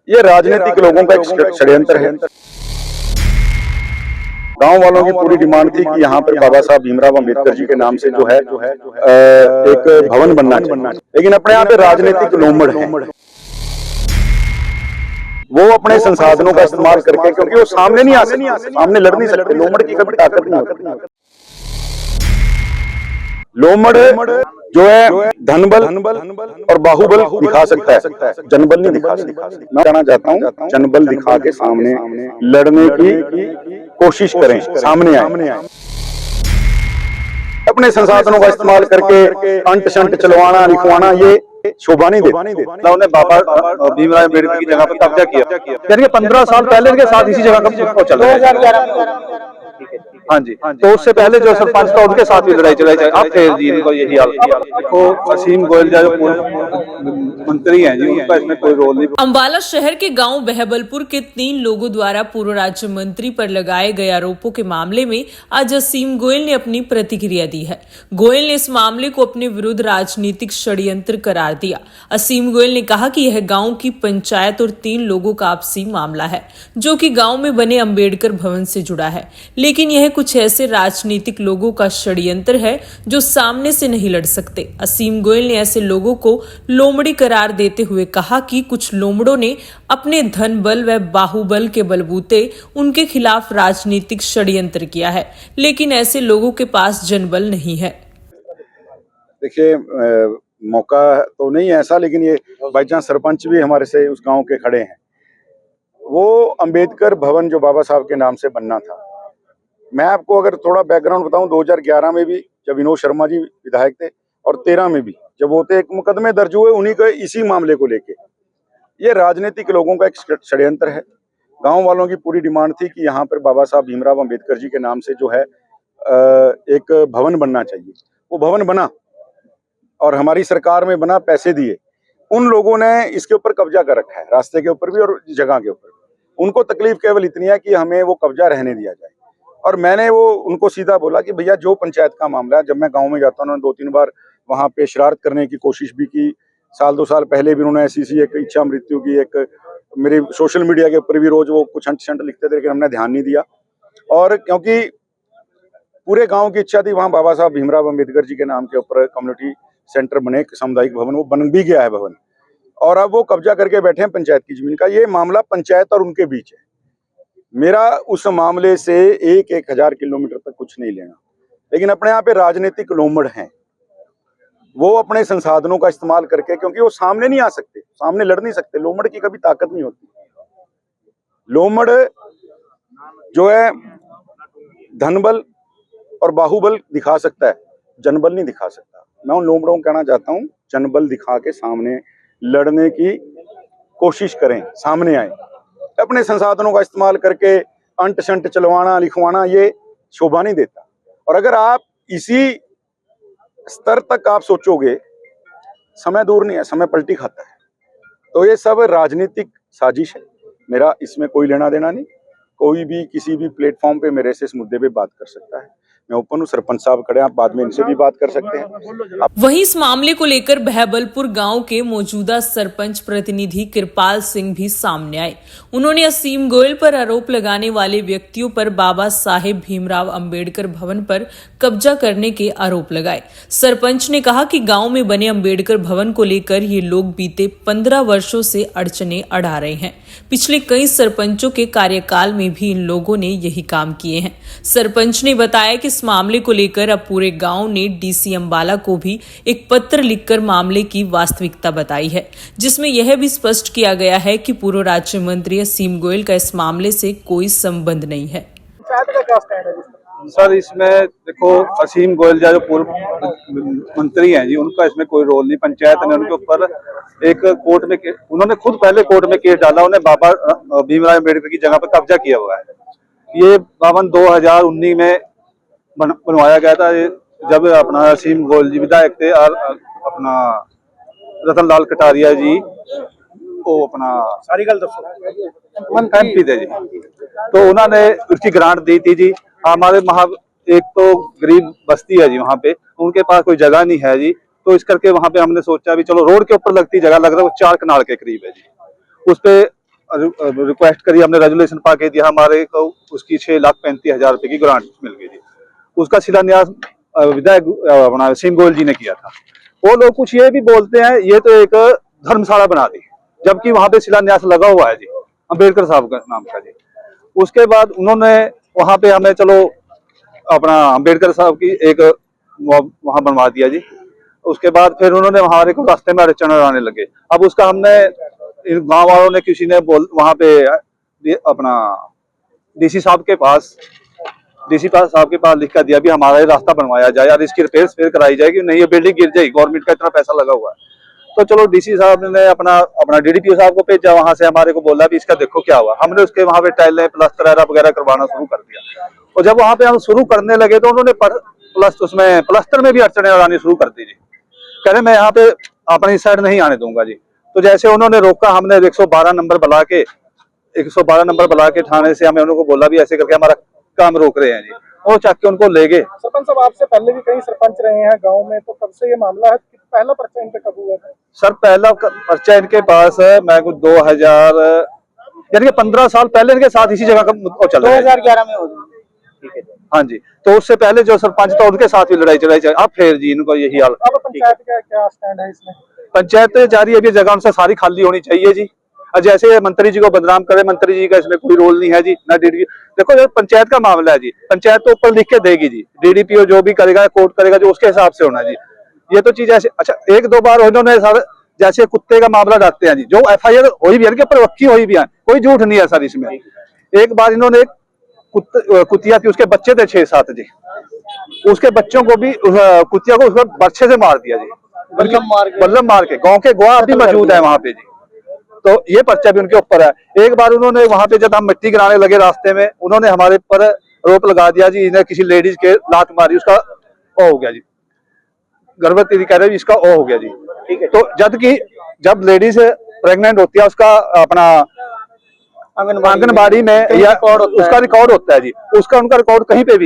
ये राजनीतिक लोगों का एक षड्यंत्र है। गांव वालों की पूरी डिमांड थी कि यहाँ पर बाबा साहब भीमराव अंबेडकर जी के नाम से जो है एक भवन बनना चाहिए, लेकिन अपने यहाँ पे राजनीतिक लोमड़ है। वो अपने संसाधनों का इस्तेमाल करके, क्योंकि वो सामने नहीं आ सकते, सामने लड़ नहीं सकते, लोमड़ की कभी ताकत नहीं होती। लोमड़ जो है धनबल और बाहुबल दिखा सकता है, जनबल नहीं दिखा सकता। मैं कहना चाहता हूँ जनबल दिखा के सामने लड़ने की कोशिश करें, सामने आए, अपने संसाधनों का इस्तेमाल करके अंट शंट चलवाना लिखवाना ये शोभा नहीं देता। उन्होंने बाबा भीमराव अम्बेडकर की जगह पर कब्जा किया, यानी 15 साल पहले इनके साथ इसी जगह का चल रहा है। हाँ जी, तो उससे पहले जो सरपंच था उनके साथ भी लड़ाई चलाई अब थे जी, इनको यही हाल। देखो असीम गोयल जो मंत्री हैं जी, उनका इसमें कोई रोल नहीं। अंबाला शहर के गांव बहबलपुर के 3 लोगों द्वारा पूर्व राज्य मंत्री पर लगाए गए आरोपों के मामले में आज असीम गोयल ने अपनी प्रतिक्रिया दी है। गोयल ने इस मामले को अपने विरुद्ध राजनीतिक षड्यंत्र करार दिया। असीम गोयल ने कहा कि यह गांव की पंचायत और 3 लोगों का आपसी मामला है, जो कि गांव में बने अंबेडकर भवन से जुड़ा है, लेकिन यह कुछ ऐसे राजनीतिक लोगों का षड्यंत्र है जो सामने से नहीं लड़ सकते। असीम गोयल ने ऐसे लोगों को लोमड़ी करार देते हुए कहा कि कुछ लोमड़ों ने अपने धन बल व बाहुबल के बलबूते उनके खिलाफ राजनीतिक षड्यंत्र किया है, लेकिन ऐसे लोगों के पास जनबल नहीं है। देखिए मौका तो नहीं है ऐसा, लेकिन ये बाई चांस सरपंच भी हमारे से उस गांव के खड़े हैं। वो अंबेडकर भवन जो बाबा साहब के नाम से बनना था, मैं आपको अगर थोड़ा बैकग्राउंड बताऊं, 2011 में भी जब विनोद शर्मा जी विधायक थे और 13 में भी जब होते एक मुकदमे दर्ज हुए उन्हीं के इसी मामले को लेके। ये राजनीतिक लोगों का एक षड्यंत्र है। गांव वालों की पूरी डिमांड थी कि यहाँ पर बाबा साहब भीमराव अंबेडकर जी के नाम से जो है एक भवन बनना चाहिए। वो भवन बना और हमारी सरकार में बना, पैसे दिए। उन लोगों ने इसके ऊपर कब्जा कर रखा है, रास्ते के ऊपर भी और जगह के ऊपर। उनको तकलीफ केवल इतनी है कि हमें वो कब्जा रहने दिया जाए। और मैंने वो उनको सीधा बोला कि भैया जो पंचायत का मामला है, जब मैं गांव में जाता हूँ, उन्होंने 2-3 बार वहां पे शरारत करने की कोशिश भी की। 1-2 साल पहले भी उन्होंने ऐसी एक इच्छा मृत्यु की, एक मेरे सोशल मीडिया के ऊपर भी रोज वो कुछ अंट शंट लिखते थे, लेकिन हमने ध्यान नहीं दिया। और क्योंकि पूरे गाँव की इच्छा थी वहाँ बाबा साहब भीमराव अम्बेडकर जी के नाम के ऊपर कम्युनिटी सेंटर बने, सामुदायिक भवन, वो बन भी गया है भवन, और अब वो कब्जा करके बैठे हैं पंचायत की जमीन का। ये मामला पंचायत और उनके बीच है। मेरा उस मामले से 1,000 किलोमीटर तक कुछ नहीं लेना, लेकिन अपने यहाँ पे राजनीतिक लोमड़ हैं। वो अपने संसाधनों का इस्तेमाल करके, क्योंकि वो सामने नहीं आ सकते, सामने लड़ नहीं सकते, लोमड़ की कभी ताकत नहीं होती। लोमड़ जो है धनबल और बाहुबल दिखा सकता है, जनबल नहीं दिखा सकता। मैं उन लोमड़ों को कहना चाहता हूँ जनबल दिखा के सामने लड़ने की कोशिश करें, सामने आए, अपने संसाधनों का इस्तेमाल करके अंट शंट चलवाना लिखवाना ये शोभा नहीं देता। और अगर आप इसी स्तर तक आप सोचोगे, समय दूर नहीं है, समय पलटी खाता है। तो ये सब राजनीतिक साजिश है। मेरा इसमें कोई लेना देना नहीं। कोई भी किसी भी प्लेटफॉर्म पे मेरे से इस मुद्दे पे बात कर सकता है। मैं ओपन हूँ, सरपंच साहब खड़े हैं, आप बाद में इनसे भी बात कर सकते हैं। वहीं इस मामले को लेकर बहबलपुर गांव के मौजूदा सरपंच प्रतिनिधि कृपाल सिंह भी सामने आए। उन्होंने असीम गोयल पर आरोप लगाने वाले व्यक्तियों पर बाबा साहेब भीमराव अंबेडकर भवन पर कब्जा करने के आरोप लगाए। सरपंच ने कहा कि गांव में बने अंबेडकर भवन को लेकर ये लोग बीते 15 वर्षों से अड़चने अड़ा रहे हैं। पिछले कई सरपंचों के कार्यकाल में भी इन लोगों ने यही काम किए हैं। सरपंच ने बताया कि इस मामले को लेकर अब पूरे गांव ने डीसी अंबाला को भी एक पत्र लिखकर मामले की वास्तविकता बताई है, जिसमें यह भी स्पष्ट किया गया है कि पूर्व राज्य मंत्री असीम गोयल का इस मामले से कोई संबंध नहीं है। सर इसमें देखो असीम गोयल जो पूर्व मंत्री हैं जी, उनका इसमें कोई रोल नहीं। पंचायत ने उनके ऊपर एक कोर्ट में, उन्होंने खुद पहले कोर्ट में केस डाला, उन्हें बाबा भीमराव अम्बेडकर की जगह पर कब्जा किया हुआ है। ये भवन 2019 में बनवाया गया था, जब अपना असीम गोयल जी विधायक थे और अपना रतन लाल कटारिया जी वो अपना सारी गल दसो MP थे जी, तो उन्होंने उसकी ग्रांट दी थी जी। हमारे एक तो गरीब बस्ती है जी, वहाँ पे उनके पास कोई जगह नहीं है जी, तो इस करके वहाँ पे हमने सोचा भी चलो रोड के ऊपर लगती जगह लग रहा है, वो 4 कनाल के करीब है जी। उस पे रिक्वेस्ट करी, हमने रेजोल्यूशन पाके दिया, हमारे को उसकी 6,35,000 रुपए की ग्रांट मिल गई जी। उसका शिलान्यास विधायक अपना असीम गोयल जी ने किया था। वो लोग कुछ ये भी बोलते हैं ये तो एक धर्मशाला बना दी, जबकि वहां पे शिलान्यास लगा हुआ है जी अम्बेडकर साहब का नाम का जी। उसके बाद उन्होंने वहां पे हमें चलो अपना अम्बेडकर साहब की एक वहां बनवा दिया जी। उसके बाद फिर उन्होंने हमारे को रास्ते में अड़चन आने लगे। अब उसका हमने गांव वालों ने किसी ने वहां पे अपना डीसी साहब के पास लिख कर दिया भी हमारा ये रास्ता बनवाया जाए और इसकी रिपेयर फिर कराई जाएगी, नहीं ये बिल्डिंग गिर जाएगी, गवर्नमेंट का इतना पैसा लगा हुआ है। तो चलो डीसी साहब ने अपना डीडीपीओ साहब को भेजा, वहां से हमारे को बोला भी इसका देखो क्या हुआ। हमने उसके वहां पे टाइलें प्लास्टर वगैरह करवाना शुरू कर दिया। और जब वहां पे हम शुरू करने लगे तो उन्होंने उसमें प्लास्टर में भी अड़चने आनी शुरू कर दी जी। कह रहे मैं यहाँ पे अपनी साइड नहीं आने दूंगा जी। तो जैसे उन्होंने रोका, हमने 112 नंबर बुला के थाने से हमें उनको बोला भी ऐसे करके हमारा काम रोक रहे हैं जी। वो चक के उनको ले गए। सरपंच साहब आपसे पहले भी कई सरपंच रहे हैं गांव में, तो कब से ये मामला है? पहला पर्चा इन पे कब हुआ था? सर पहला पर्चा इनके पास मैं कुछ 2000 यानी कि 15 साल पहले इनके साथ इसी जगह का चल रहा है। 2011 में हो गया। ठीक है। हाँ जी, तो उससे पहले जो सरपंच था उनके साथ भी लड़ाई चलाई। अब फिर जी इनको यही हाल। अब पंचायत का क्या स्टैंड है इसमें? पंचायत तो जारी है, अभी जगह उनसे सारी खाली होनी चाहिए जी। और जैसे मंत्री जी को बदनाम करे, मंत्री जी का इसमें कोई रोल नहीं है जी, ना डीडीपी। देखो ये पंचायत का मामला है जी, पंचायत तो ऊपर लिख के देगी जी, डीडीपीओ जो भी करेगा कोर्ट करेगा जो उसके हिसाब से होना जी। ये तो चीज ऐसे अच्छा 1-2 बार उन्होंने जैसे कुत्ते का मामला डालते हैं जी, जो FIR हुई भी है, परवक्की हुई भी है, कोई झूठ नहीं है सर इसमें। एक बार इन्होंने कुतिया थी, उसके बच्चे थे 6-7 जी, उसके बच्चों को भी कुतिया को उसको बर्छे से मार दिया जी, बल्लम मार के। गांव के गवाह भी मौजूद है वहां पे जी। तो ये पर्चा भी उनके ऊपर है। एक बार उन्होंने वहां पे जब हम मिट्टी गिराने लगे रास्ते में, उन्होंने हमारे पर आरोप लगा दिया जी, इन्हें किसी लेडीज के लात मारी, उसका ओ हो गया जी, गर्भवती कह रहे इसका ओ हो गया जी। ठीक है। तो जब लेडीज प्रेग्नेंट होती है उसका अपना आंगनबाड़ी में या उसका रिकॉर्ड होता है जी, उसका उनका रिकॉर्ड कहीं पे भी